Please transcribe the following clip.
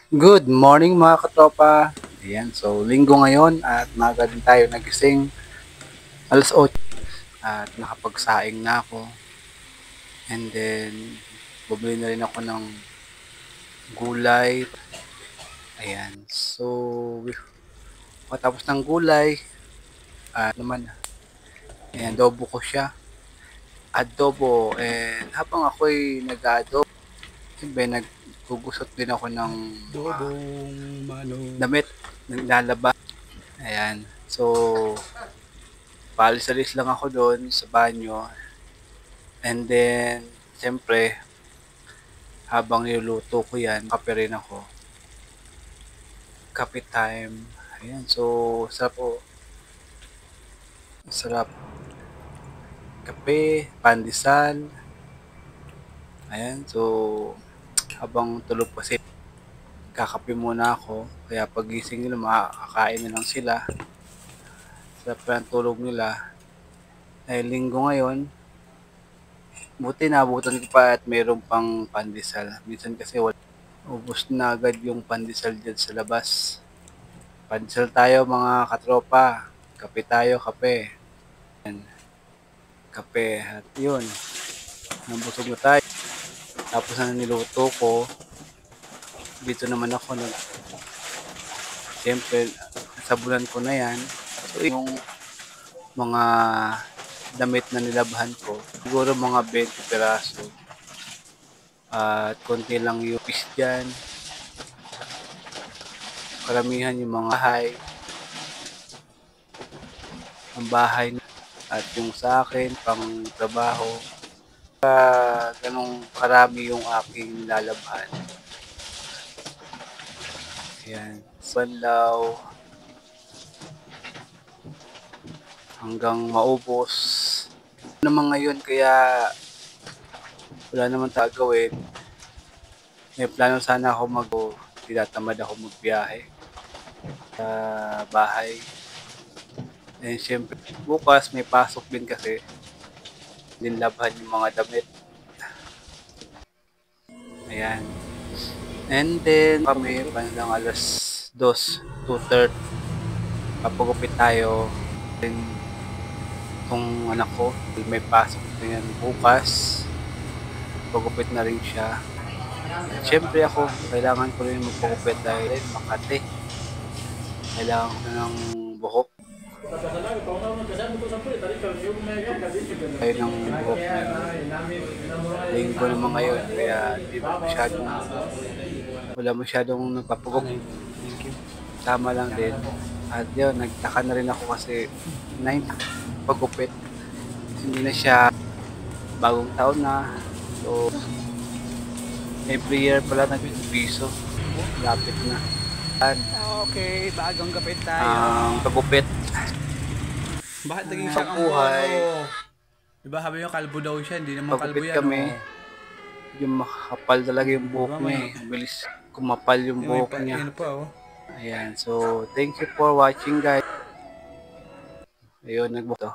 Good morning mga katropa. Ayan, so linggo ngayon at maaga din tayo nagising. Alas 8 at nakapagsaing na ako. And then, bumili na rin ako ng gulay. Ayan, so matapos ng gulay, naman, ayan, adobo ko siya. Adobo, and habang ako'y nag-adobo, siyempre nagugusot din ako ng Dobong manok. damit, naglalaba. Ayan, so paalis-alis lang ako doon sa banyo. And then, siyempre, habang niluluto ko yan, kape rin ako. Kape time. Ayan, so, sarap po. Sarap. Kape, pandesal. Ayan, so, habang tulog kasi, kakape muna ako. Kaya pagising nila, makakain na lang sila. Sarap pa ang tulog nila. Dahil linggo ngayon, buti naabutan ko pa at mayroon pang pandesal. Minsan kasi ubos na agad yung pandesal dyan sa labas. Pandesal tayo mga katropa. Kape tayo, kape. Yan, kape. At yun, nabusog na tayo. Tapos na niluto ko. Dito naman ako siyempre, sabunan ko na yan. So yung mga damit na nilabhan ko, siguro mga 20 peraso. At konti lang yung fish dyan. Karamihan yung mga bahay at yung sa akin pang trabaho. Ganong karami yung aking lalabhan. Ayan, banlaw hanggang maubos naman ngayon, kaya wala naman gawin. May plano sana ako tinatamad ako magbiyahe sa bahay. And syempre, bukas may pasok din kasi. Dinlabhan yung mga damit. Ayan. And then, kami, lang alas 2, 2:30. Papagupit tayo. Then, itong anak ko, may pasok na yan bukas. Pagupit na rin siya. Siyempre ako, kailangan ko rin magpagupit dahil Makati. Kailangan ko ng buhok. Tayo ng buhok na linggo naman ngayon, kaya di ba wala masyadong nagpapagupit. Tama lang din. At yun, nagtaka na rin ako kasi 9 pagupit. Hindi na siya bagong taon na. So, every year pala nag-piso. Lapit na. Okay, bagong kapit tayo. Pagupit. Bakit naging siyang buhay. Diba sabi nyo kalbo daw siya, hindi naman kalbo Pagupit yan. kami. Yung makakapal talaga yung buhok niya eh. Bilis kumapal yung buhok niya. Ayan, so thank you for watching guys. Ayun, nagbuto.